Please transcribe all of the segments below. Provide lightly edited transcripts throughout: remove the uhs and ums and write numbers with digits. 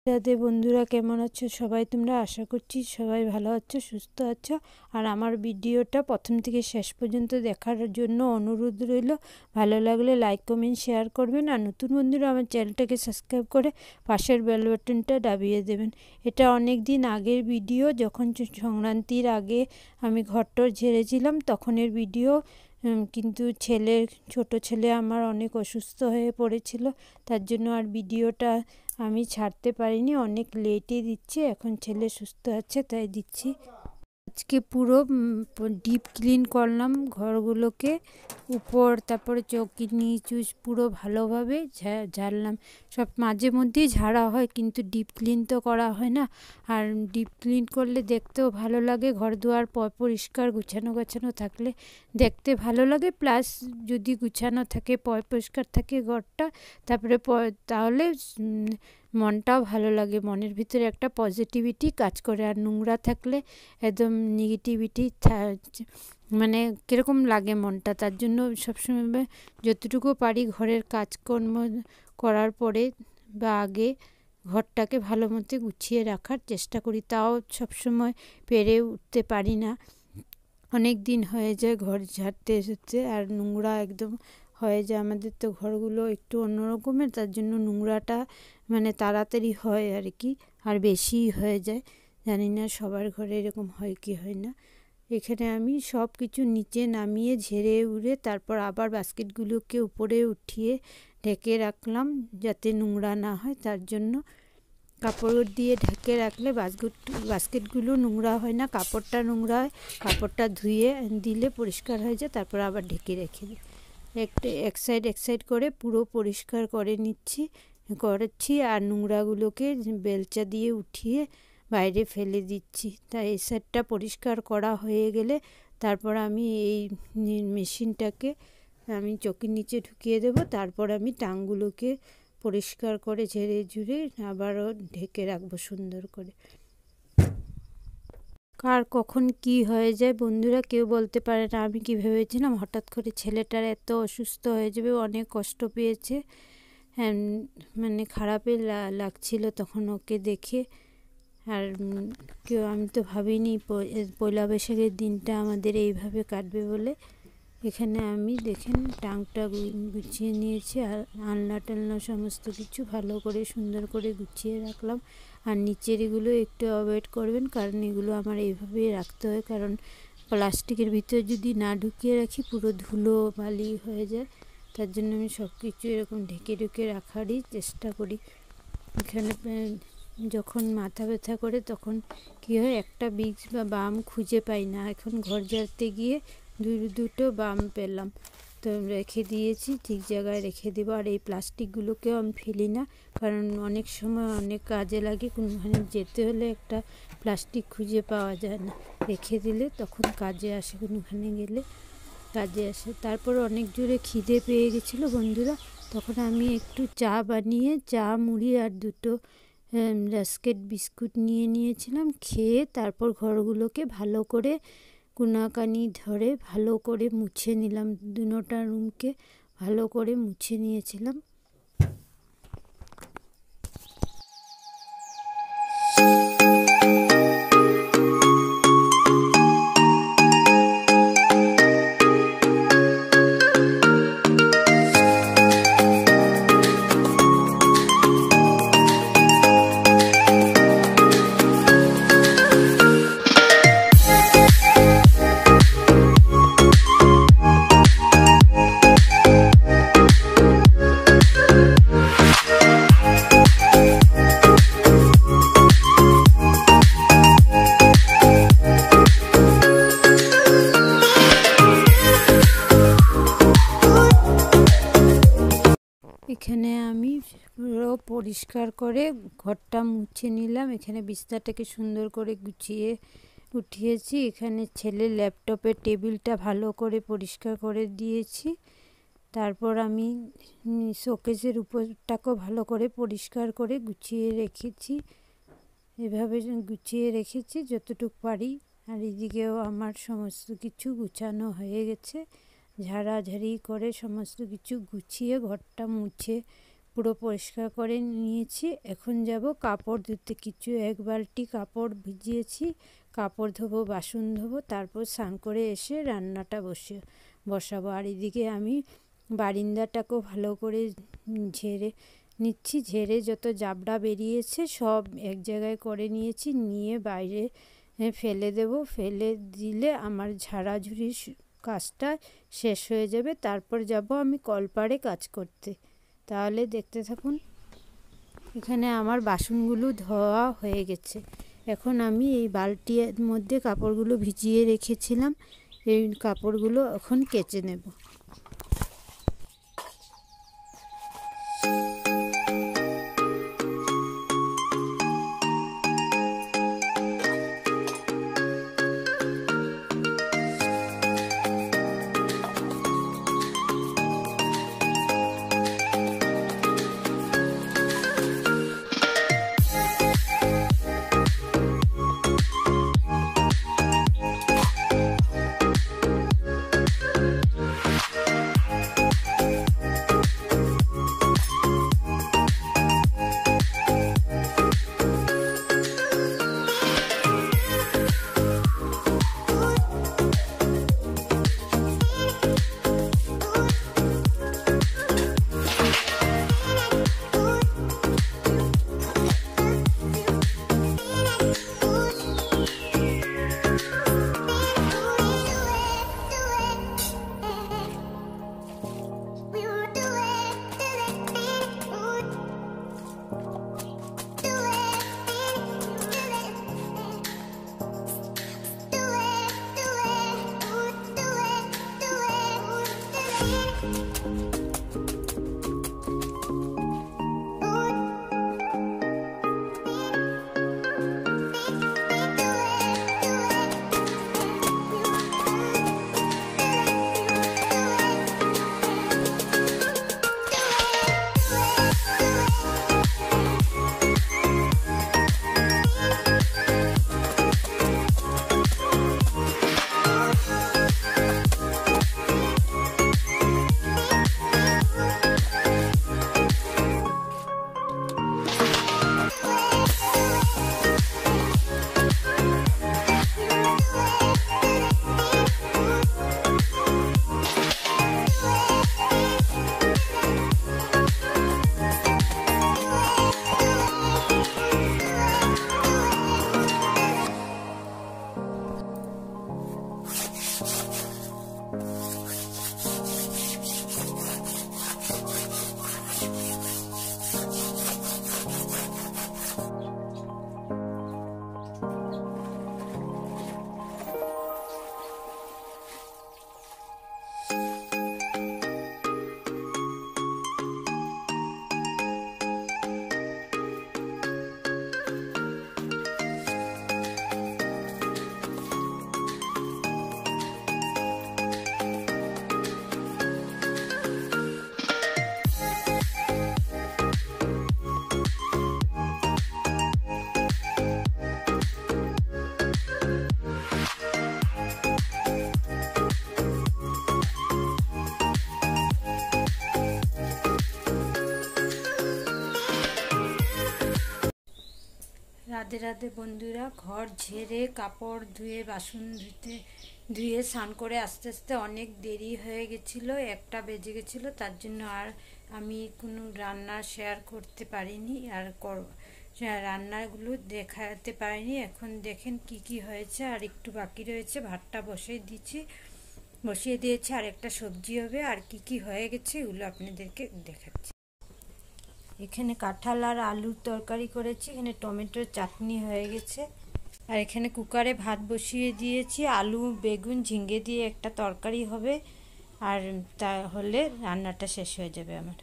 রাধে বন্ধুরা, কেমন আছো সবাই? তোমরা আশা করছি সবাই ভালো আছো, সুস্থ আছো। আর আমার ভিডিওটা প্রথম থেকে শেষ পর্যন্ত দেখার জন্য অনুরোধ রইল। ভালো লাগলে লাইক কমেন্ট শেয়ার করবেন, আর নতুন বন্ধুরা আমার চ্যানেলটাকে সাবস্ক্রাইব করে পাশের বেল বাটনটা দাবিয়ে দেবেন। এটা অনেক দিন আগের ভিডিও, যখন সংক্রান্তির আগে আমি ঘরটর ঝেড়েছিলাম তখনের ভিডিও। কিন্তু ছোট ছেলে আমার অনেক অসুস্থ হয়ে পড়েছিল, তার জন্য আর ভিডিওটা আমি ছাড়তে পারিনি। অনেক লেটে দিচ্ছি, এখন ছেলে সুস্থ আছে তাই দিচ্ছি। আজকে পুরো ডিপ ক্লিন করলাম ঘরগুলোকে, উপর তারপরে চৌকি নিচু পুরো ভালোভাবে ঝাড়লাম। সব মাঝে মধ্যেই ঝাড়া হয়, কিন্তু ডিপ ক্লিন তো করা হয় না। আর ডিপ ক্লিন করলে দেখতেও ভালো লাগে, ঘর দুয়ার পরিষ্কার গুছানো থাকলে দেখতে ভালো লাগে। প্লাস যদি গুছানো থাকে, পরিষ্কার থাকে ঘরটা, তারপরে তাহলে মনটাও ভালো লাগে, মনের ভিতরে একটা পজিটিভিটি কাজ করে। আর নোংরা থাকলে একদম নেগেটিভিটি মানে কীরকম লাগে মনটা। তার জন্য সবসময় যতটুকু পারি ঘরের কাজকর্ম করার পরে বা আগে ঘরটাকে ভালো মতো গুছিয়ে রাখার চেষ্টা করি। তাও সবসময় পেরে উঠতে পারি না, অনেক দিন হয়ে যায় ঘর ঝাড়তে আর নোংরা একদম হয়ে যায়। আমাদের তো ঘরগুলো একটু অন্যরকমের, তার জন্য নোংরাটা তাড়াতাড়ি হয় আর কি, আর বেশি হয়ে যায়। জানি না সবার ঘরে এরকম হয় কি হয় না। এখানে আমি সব কিছু নিচে নামিয়ে ঝেড়ে উড়ে তারপর আবার বাস্কেটগুলোকে উপরে উঠিয়ে ঢেকে রাখলাম, যাতে নোংরা না হয়। তার জন্য কাপড় দিয়ে ঢেকে রাখলে বাস্কেটগুলো নোংরা হয় না, কাপড়টা নোংরা হয়। কাপড়টা ধুয়ে দিলে পরিষ্কার হয়ে যায়, তারপর আবার ঢেকে রেখে দিই। এক সাইড করে পুরো পরিষ্কার করে করছি। আর নোংরাগুলোকে বেলচা দিয়ে উঠিয়ে বাইরে ফেলে দিচ্ছি। তাই এই সাইডটা পরিষ্কার করা হয়ে গেলে তারপর আমি এই মেশিনটাকে আমি চৌকির নিচে ঢুকিয়ে দেবো। তারপর আমি টাংগুলোকে পরিষ্কার করে ঝুড়ে আবারও ঢেকে রাখবো সুন্দর করে। কার কখন কি হয়ে যায় বন্ধুরা কেউ বলতে পারে না। আমি কি ভেবেছিলাম হঠাৎ করে ছেলেটার এত অসুস্থ হয়ে যাবে, অনেক কষ্ট পেয়েছে, খারাপই লাগছিল তখন ওকে দেখে। আর আমি তো ভাবিনি পয়লা বৈশাখের দিনটা আমাদের এইভাবে কাটবে বলে। এখানে আমি দেখেন টাংটা গুছিয়ে নিয়েছি, আর আলনা টালনা সমস্ত কিছু ভালো করে সুন্দর করে গুছিয়ে রাখলাম। আর নিচের এগুলো একটু অ্যাভয়েড করবেন, কারণ এগুলো আমার এইভাবেই রাখতে হয়, কারণ প্লাস্টিকের ভিতরে যদি না ঢুকিয়ে রাখি পুরো ধুলো বালি হয়ে যায়। তার জন্য আমি সব কিছু এরকম ঢেকে রাখারই চেষ্টা করি। এখানে যখন মাথা ব্যথা করে তখন কী হয়, একটা বিক্স বা বাম খুঁজে পাই না। এখন ঘর ঝাড়তে গিয়ে দুটো বাম পেলাম, তো রেখে দিয়েছি, ঠিক জায়গায় রেখে দেবো। আর এই প্লাস্টিকগুলোকেও আমি ফেলি না, কারণ অনেক সময় অনেক কাজে লাগে। কোনোখানে যেতে হলে একটা প্লাস্টিক খুঁজে পাওয়া যায় না, রেখে দিলে তখন কাজে আসে, কোনোখানে গেলে কাজে আসে। তারপর অনেক জোরে খিদে পেয়ে গেছিলো বন্ধুরা, তখন আমি একটু চা বানিয়ে মুড়ি আর দুটো রাস্কেট বিস্কুট নিয়েছিলাম। খেয়ে তারপর ঘরগুলোকে ভালো করে কোনাকানি ধরে ভালো করে মুছে নিলাম, দুটো রুমকে ভালো করে মুছে নিয়েছিলাম। এখানে আমি পুরো পরিষ্কার করে ঘরটা মুছে নিলাম। এখানে বিছানাটাকে সুন্দর করে গুছিয়ে উঠিয়েছি। এখানে ছেলের ল্যাপটপের টেবিলটা ভালো করে পরিষ্কার করে দিয়েছি। তারপর আমি শোকেসের উপরটাকেও ভালো করে পরিষ্কার করে গুছিয়ে রেখেছি, এভাবে গুছিয়ে রেখেছি যতটুকু পারি। আর এদিকেও আমার সমস্ত কিছু গুছানো হয়ে গেছে, ঝাড়াঝাড়ি করে সমস্ত কিছু গুছিয়ে ঘরটা মুছে পুরো পরিষ্কার করে নিয়েছি। এখন যাব কাপড় ধুতে। কিছু 1 বালতি কাপড় ভিজিয়েছি। কাপড় ধোবো, বাসন ধোবো, তারপর স্নান করে এসে রান্নাটা বসাবো। আর এদিকে আমি বারান্দাটাকেও ভালো করে ঝেড়ে নিচ্ছি। ঝেড়ে যত জাবড়া বেরিয়েছে সব এক জায়গায় করে নিয়েছি, নিয়ে বাইরে ফেলে দেব। ফেলে দিলে আমার ঝাড়াঝুড়ির কাজটা শেষ হয়ে যাবে। তারপর যাব আমি কলপাড়ে কাজ করতে। তাহলে দেখতে থাকুন। এখানে আমার বাসনগুলো ধোয়া হয়ে গেছে। এখন আমি এই বালতির মধ্যে কাপড়গুলো ভিজিয়ে রেখেছিলাম, এই কাপড়গুলো এখন কেচে নেব। রাধে রাধে বন্ধুরা। ঘর ঝেড়ে কাপড় ধুয়ে বাসন ধুয়ে স্নান করে আস্তে আস্তে অনেক দেরি হয়ে গেছিলো, 1টা বেজে গেছিলো। তার জন্য আর আমি কোনো রান্না শেয়ার করতে পারিনি, আর রান্নাগুলো দেখাতে পারিনি। এখন দেখেন কি কি হয়েছে, আর একটু বাকি রয়েছে। ভাতটা বসিয়ে দিয়েছি, আর একটা সবজি হবে। আর কি কি হয়ে গেছে এগুলো আপনাদেরকে দেখাচ্ছি। এখানে কাঁঠাল আর আলুর তরকারি করেছি, এখানে টমেটোর চাটনি হয়ে গেছে, আর এখানে কুকারে ভাত বসিয়ে দিয়েছি। আলু, বেগুন, ঝিঙে দিয়ে একটা তরকারি হবে, আর তাহলে রান্নাটা শেষ হয়ে যাবে আমার।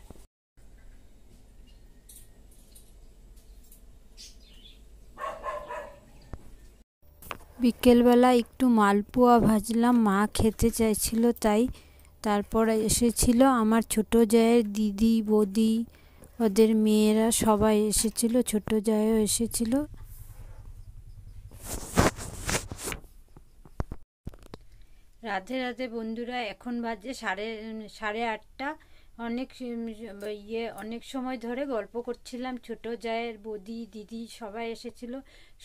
বিকেলবেলা একটু মালপোয়া ভাজলাম, মা খেতে চাইছিল তাই। তারপর এসেছিল আমার ছোট জায়ের দিদি, বৌদি, ওদের মেয়েরা সবাই এসেছিল, ছোট জায়ও এসেছিল। রাধে রাধে বন্ধুরা। এখন বাজে সাড়ে 8টা। অনেক সময় ধরে গল্প করছিলাম, ছোট জায়ের বৌদি দিদি সবাই এসেছিল,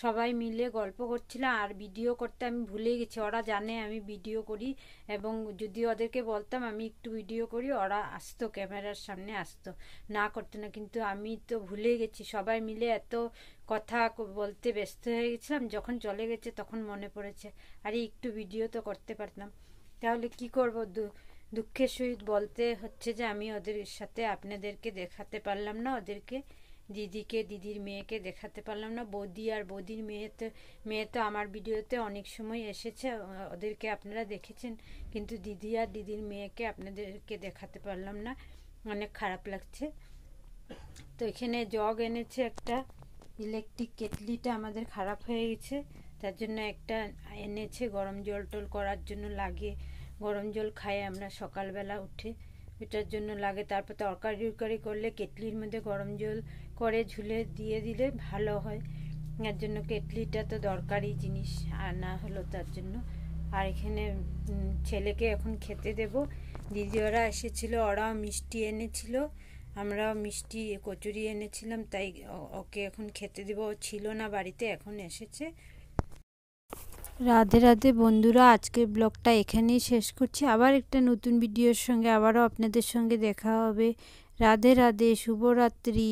সবাই মিলে গল্প করছিলাম। আর ভিডিও করতে আমি ভুলে গেছি, ওরা জানে আমি ভিডিও করি, এবং যদি ওদেরকে বলতাম আমি একটু ভিডিও করি ওরা আসতো, ক্যামেরার সামনে আসতো, না করতো না। কিন্তু আমি তো ভুলে গেছি, সবাই মিলে এত কথা বলতে ব্যস্ত হয়ে গেছিলাম, যখন চলে গেছে তখন মনে পড়েছে আরে একটু ভিডিও তো করতে পারতাম। তাহলে কি করব, দুঃখের সহিত বলতে হচ্ছে যে আমি ওদের সাথে আপনাদেরকে দেখাতে পারলাম না, ওদেরকে দিদিকে, দিদির মেয়েকে দেখাতে পারলাম না। বৌদি আর বৌদির মেয়ে তো আমার ভিডিওতে অনেক সময় এসেছে, ওদেরকে আপনারা দেখেছেন, কিন্তু দিদি আর দিদির মেয়েকে আপনাদেরকে দেখাতে পারলাম না, অনেক খারাপ লাগছে। তো এখানে জগ এনেছে একটা, ইলেকট্রিক কেটলিটা আমাদের খারাপ হয়ে গেছে, তার জন্য একটা এনেছে গরম জল টল করার জন্য লাগে, গরম জল খাই আমরা সকালবেলা উঠে, এটার জন্য লাগে। তারপর তরকারি করলে কেটলির মধ্যে গরম জল করে ঝুলে দিয়ে দিলে ভালো হয়, এর জন্য কেটলিটা তো দরকারি জিনিস আনা হলো তার জন্য। আর এখানে ছেলেকে এখন খেতে দেব, দিদি ওরা এসেছিলো, ওরাও মিষ্টি এনেছিল, আমরাও মিষ্টি কচুরি এনেছিলাম, তাই ওকে এখন খেতে দেব। ও ছিল না বাড়িতে, এখন এসেছে। রাধে রাধে বন্ধুরা, আজকের ব্লগটা এখানেই শেষ করছি। আবার একটা নতুন ভিডিওর সঙ্গে আবারও আপনাদের সঙ্গে দেখা হবে। রাধে রাধে, শুভরাত্রি।